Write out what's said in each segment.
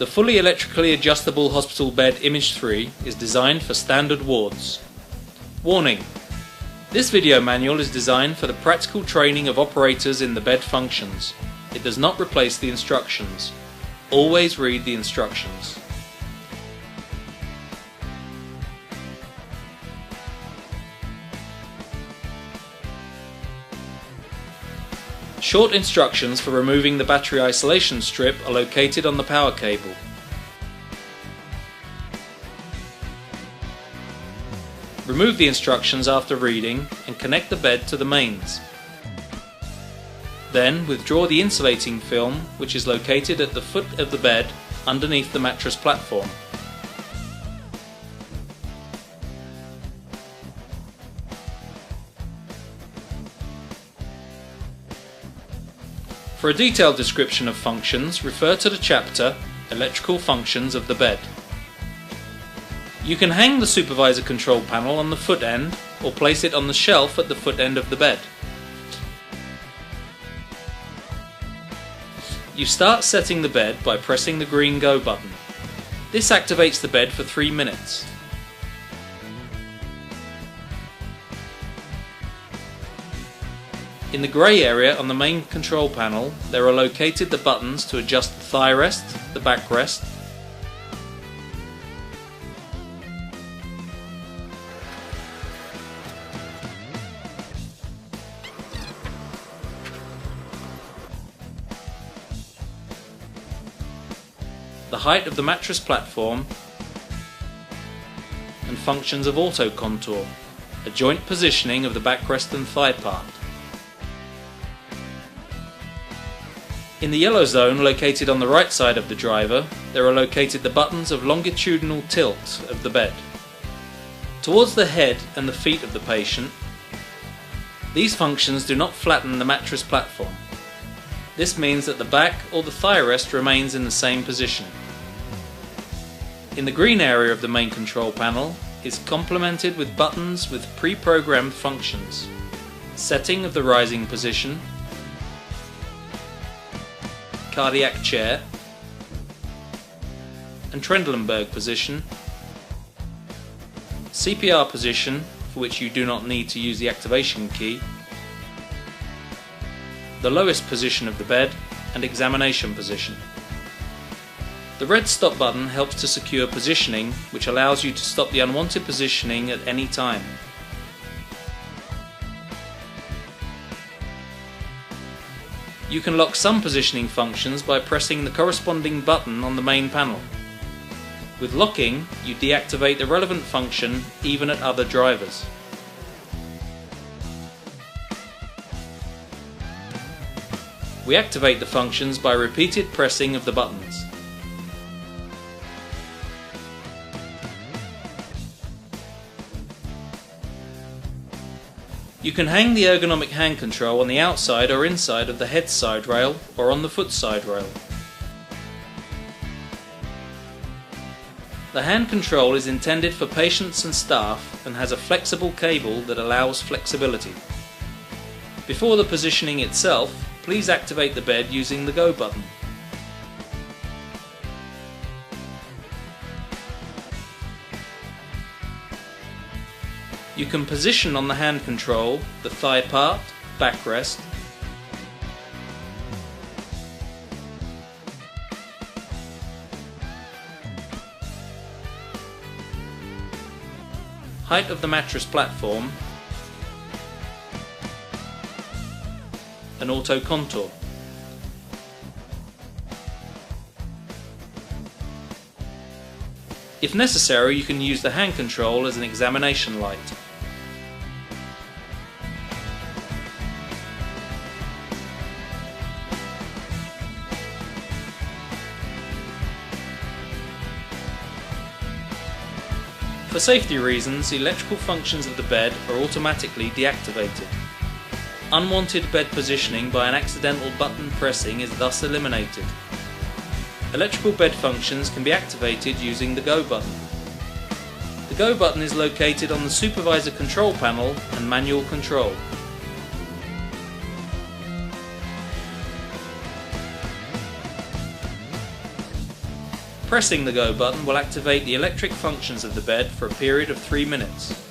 The fully electrically adjustable hospital bed Image 3 is designed for standard wards. Warning: this video manual is designed for the practical training of operators in the bed functions. It does not replace the instructions. Always read the instructions. Short instructions for removing the battery isolation strip are located on the power cable. Remove the instructions after reading and connect the bed to the mains. Then withdraw the insulating film, which is located at the foot of the bed underneath the mattress platform. For a detailed description of functions, refer to the chapter Electrical Functions of the Bed. You can hang the supervisor control panel on the foot end or place it on the shelf at the foot end of the bed. You start setting the bed by pressing the green Go button. This activates the bed for 3 minutes. In the grey area on the main control panel, there are located the buttons to adjust the thigh rest, the backrest, the height of the mattress platform, and functions of auto contour, a joint positioning of the backrest and thigh part. In the yellow zone located on the right side of the driver, there are located the buttons of longitudinal tilt of the bed. Towards the head and the feet of the patient, these functions do not flatten the mattress platform. This means that the back or the thigh rest remains in the same position. In the green area of the main control panel is complemented with buttons with pre-programmed functions: setting of the rising position, cardiac chair, and Trendelenburg position, CPR position, for which you do not need to use the activation key, the lowest position of the bed, and examination position. The red stop button helps to secure positioning, which allows you to stop the unwanted positioning at any time. You can lock some positioning functions by pressing the corresponding button on the main panel. With locking, you deactivate the relevant function even at other drivers. We activate the functions by repeated pressing of the buttons. You can hang the ergonomic hand control on the outside or inside of the head side rail or on the foot side rail. The hand control is intended for patients and staff and has a flexible cable that allows flexibility. Before the positioning itself, please activate the bed using the Go button. You can position on the hand control the thigh part, backrest, height of the mattress platform, and auto contour. If necessary, you can use the hand control as an examination light. For safety reasons, electrical functions of the bed are automatically deactivated. Unwanted bed positioning by an accidental button pressing is thus eliminated. Electrical bed functions can be activated using the Go button. The Go button is located on the supervisor control panel and manual control. Pressing the go button will activate the electric functions of the bed for a period of 3 minutes.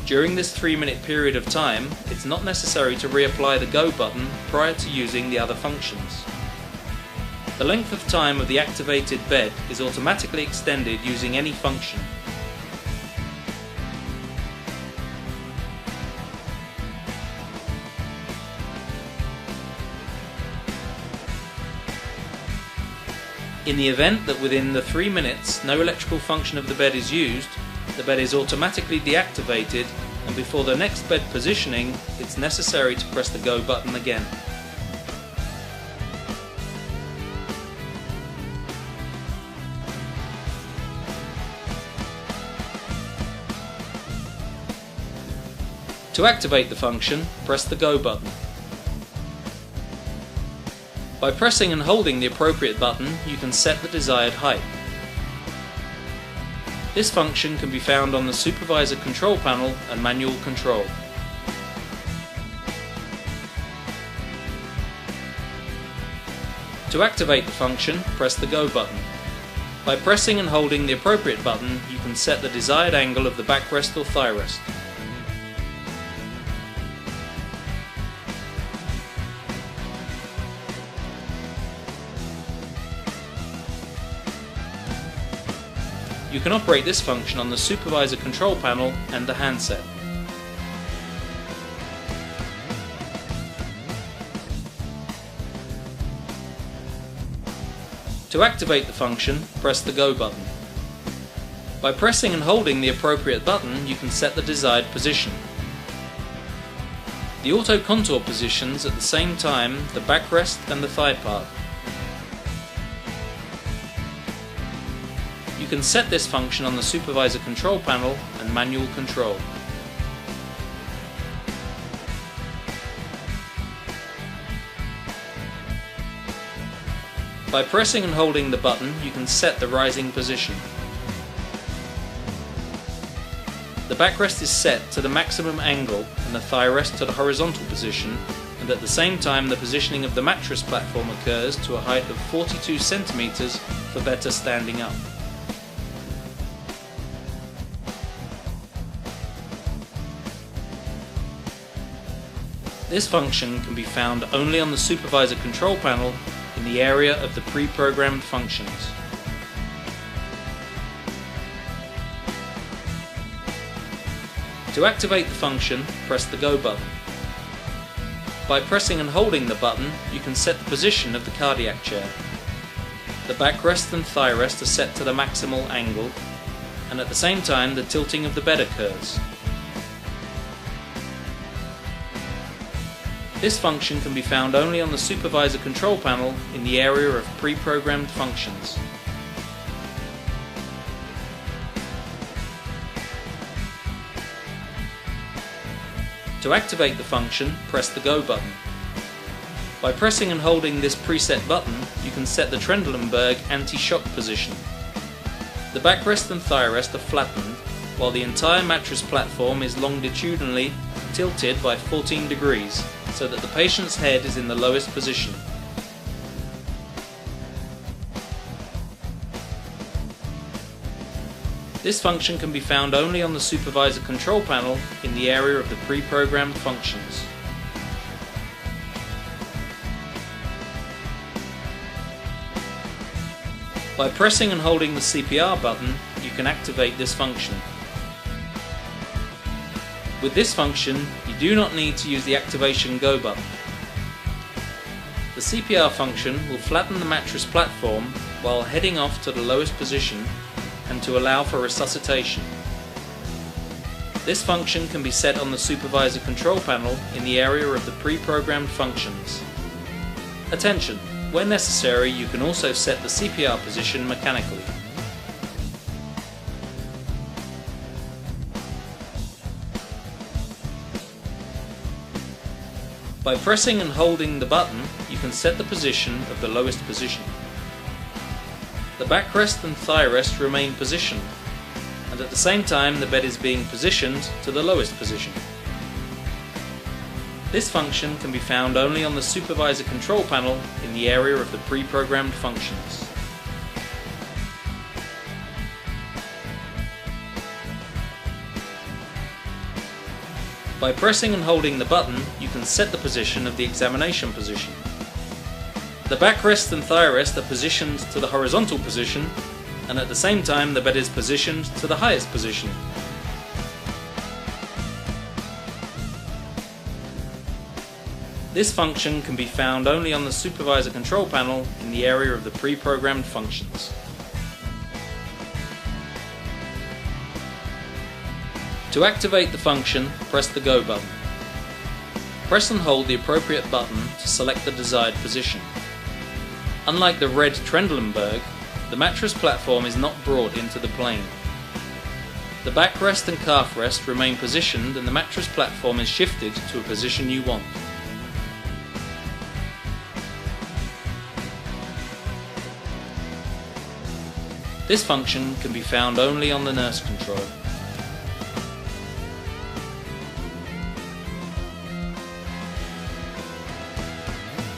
During this 3-minute period of time, it's not necessary to reapply the go button prior to using the other functions. The length of time of the activated bed is automatically extended using any function. In the event that within the 3 minutes no electrical function of the bed is used, the bed is automatically deactivated, and before the next bed positioning, it's necessary to press the go button again. To activate the function, press the go button. By pressing and holding the appropriate button, you can set the desired height. This function can be found on the supervisor control panel and manual control. To activate the function, press the go button. By pressing and holding the appropriate button, you can set the desired angle of the backrest or thigh rest. You can operate this function on the supervisor control panel and the handset. To activate the function, press the go button. By pressing and holding the appropriate button, you can set the desired position. The auto contour positions at the same time the backrest and the thigh part. You can set this function on the supervisor control panel and manual control. By pressing and holding the button, you can set the rising position. The backrest is set to the maximum angle and the thigh rest to the horizontal position, and at the same time the positioning of the mattress platform occurs to a height of 42 cm for better standing up. This function can be found only on the supervisor control panel in the area of the pre-programmed functions. To activate the function, press the go button. By pressing and holding the button, you can set the position of the cardiac chair. The backrest and thigh rest are set to the maximal angle, and at the same time the tilting of the bed occurs. This function can be found only on the supervisor control panel in the area of pre-programmed functions. To activate the function, press the go button. By pressing and holding this preset button, you can set the Trendelenburg anti-shock position. The backrest and thigh rest are flattened, while the entire mattress platform is longitudinally tilted by 14 degrees, so that the patient's head is in the lowest position. This function can be found only on the supervisor control panel in the area of the pre-programmed functions. By pressing and holding the CPR button, you can activate this function. With this function, you do not need to use the activation go button. The CPR function will flatten the mattress platform while heading off to the lowest position and to allow for resuscitation. This function can be set on the supervisor control panel in the area of the pre-programmed functions. Attention! When necessary, you can also set the CPR position mechanically. By pressing and holding the button, you can set the position of the lowest position. The backrest and thigh rest remain positioned, and at the same time the bed is being positioned to the lowest position. This function can be found only on the supervisor control panel in the area of the pre-programmed functions. By pressing and holding the button, you can set the position of the examination position. The backrest and thigh rest are positioned to the horizontal position, and at the same time the bed is positioned to the highest position. This function can be found only on the supervisor control panel in the area of the pre-programmed functions. To activate the function, press the Go button. Press and hold the appropriate button to select the desired position. Unlike the red Trendelenburg, the mattress platform is not brought into the plane. The backrest and calf rest remain positioned and the mattress platform is shifted to a position you want. This function can be found only on the nurse control.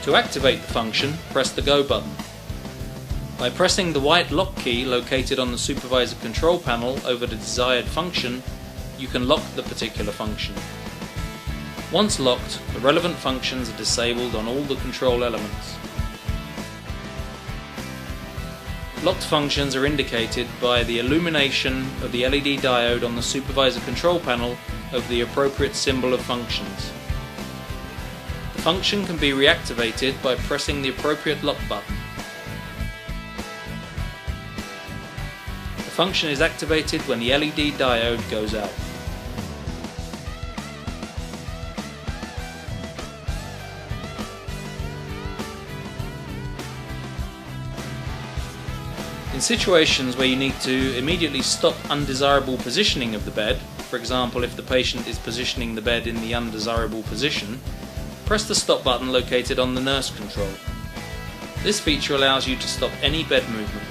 To activate the function, press the Go button. By pressing the white lock key located on the supervisor control panel over the desired function, you can lock the particular function. Once locked, the relevant functions are disabled on all the control elements. Locked functions are indicated by the illumination of the LED diode on the supervisor control panel over the appropriate symbol of functions. The function can be reactivated by pressing the appropriate lock button. The function is activated when the LED diode goes out. In situations where you need to immediately stop undesirable positioning of the bed, for example if the patient is positioning the bed in the undesirable position, press the stop button located on the nurse control. This feature allows you to stop any bed movement.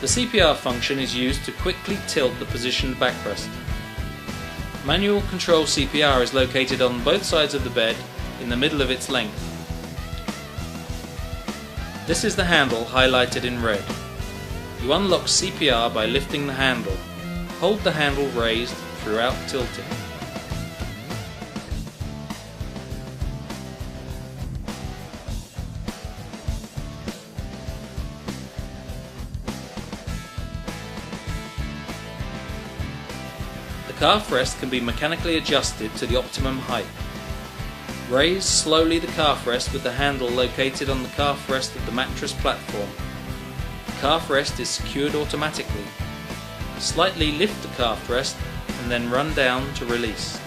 The CPR function is used to quickly tilt the positioned backrest. Manual control CPR is located on both sides of the bed in the middle of its length. This is the handle highlighted in red. You unlock CPR by lifting the handle. Hold the handle raised throughout tilting. The calf rest can be mechanically adjusted to the optimum height. Raise slowly the calf rest with the handle located on the calf rest of the mattress platform. The calf rest is secured automatically. Slightly lift the calf rest and then run down to release.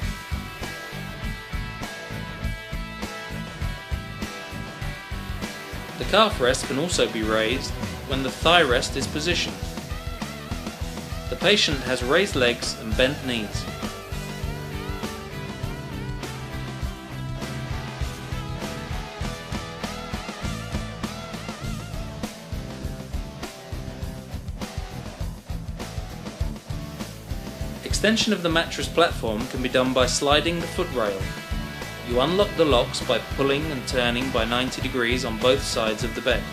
The calf rest can also be raised when the thigh rest is positioned. The patient has raised legs and bent knees. Extension of the mattress platform can be done by sliding the footrail. You unlock the locks by pulling and turning by 90 degrees on both sides of the bed.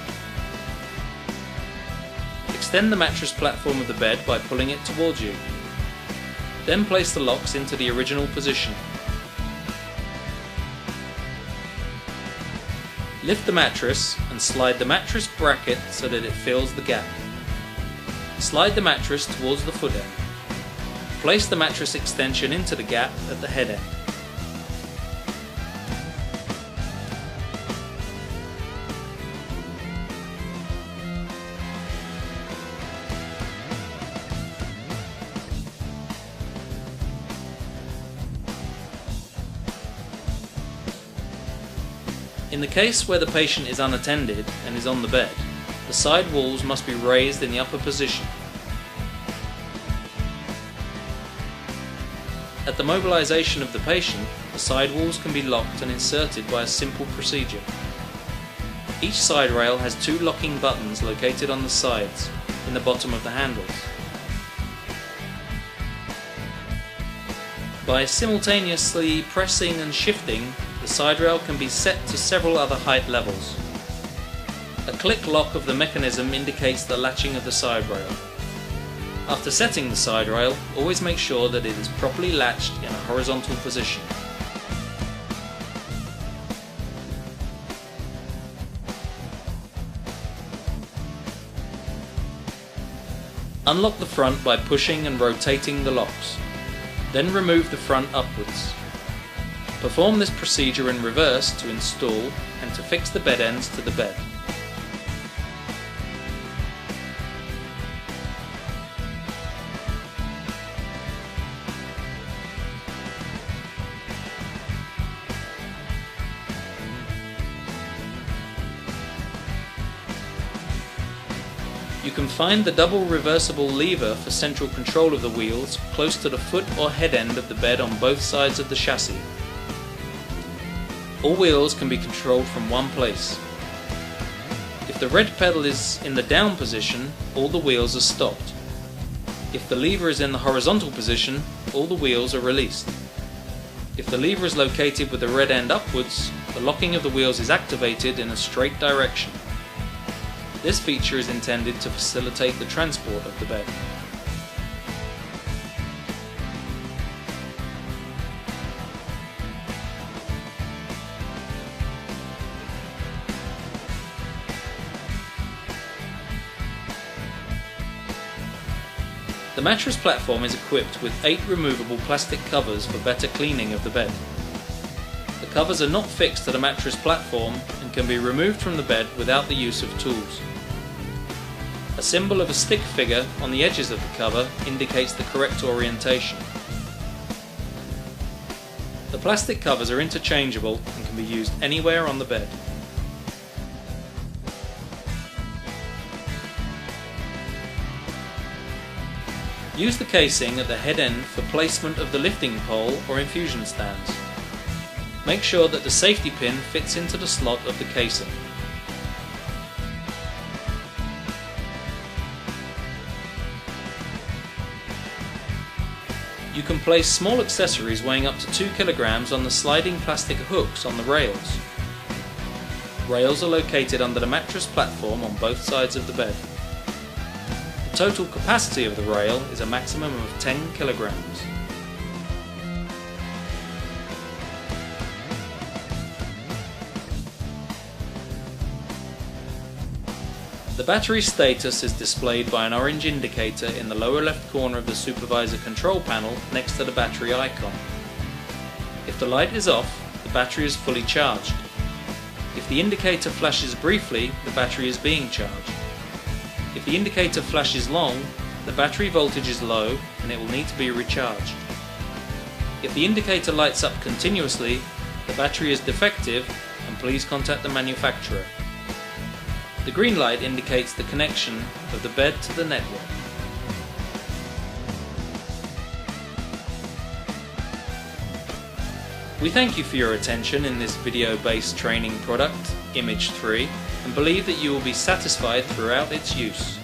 Extend the mattress platform of the bed by pulling it towards you. Then place the locks into the original position. Lift the mattress and slide the mattress bracket so that it fills the gap. Slide the mattress towards the foot end. Place the mattress extension into the gap at the head end. In the case where the patient is unattended and is on the bed, the side walls must be raised in the upper position. At the mobilization of the patient, the side walls can be locked and inserted by a simple procedure. Each side rail has two locking buttons located on the sides, in the bottom of the handles. By simultaneously pressing and shifting, the side rail can be set to several other height levels. A click lock of the mechanism indicates the latching of the side rail. After setting the side rail, always make sure that it is properly latched in a horizontal position. Unlock the front by pushing and rotating the locks. Then remove the front upwards. Perform this procedure in reverse to install and to fix the bed ends to the bed. You can find the double reversible lever for central control of the wheels close to the foot or head end of the bed on both sides of the chassis. All wheels can be controlled from one place. If the red pedal is in the down position, all the wheels are stopped. If the lever is in the horizontal position, all the wheels are released. If the lever is located with the red end upwards, the locking of the wheels is activated in a straight direction. This feature is intended to facilitate the transport of the bed. The mattress platform is equipped with 8 removable plastic covers for better cleaning of the bed. The covers are not fixed to the mattress platform and can be removed from the bed without the use of tools. A symbol of a stick figure on the edges of the cover indicates the correct orientation. The plastic covers are interchangeable and can be used anywhere on the bed. Use the casing at the head end for placement of the lifting pole or infusion stands. Make sure that the safety pin fits into the slot of the casing. You can place small accessories weighing up to 2 kilograms on the sliding plastic hooks on the rails. Rails are located under the mattress platform on both sides of the bed. The total capacity of the rail is a maximum of 10 kilograms. The battery status is displayed by an orange indicator in the lower left corner of the supervisor control panel next to the battery icon. If the light is off, the battery is fully charged. If the indicator flashes briefly, the battery is being charged. If the indicator flashes long, the battery voltage is low and it will need to be recharged. If the indicator lights up continuously, the battery is defective and please contact the manufacturer. The green light indicates the connection of the bed to the network. We thank you for your attention in this video-based training product, Image 3, and believe that you will be satisfied throughout its use.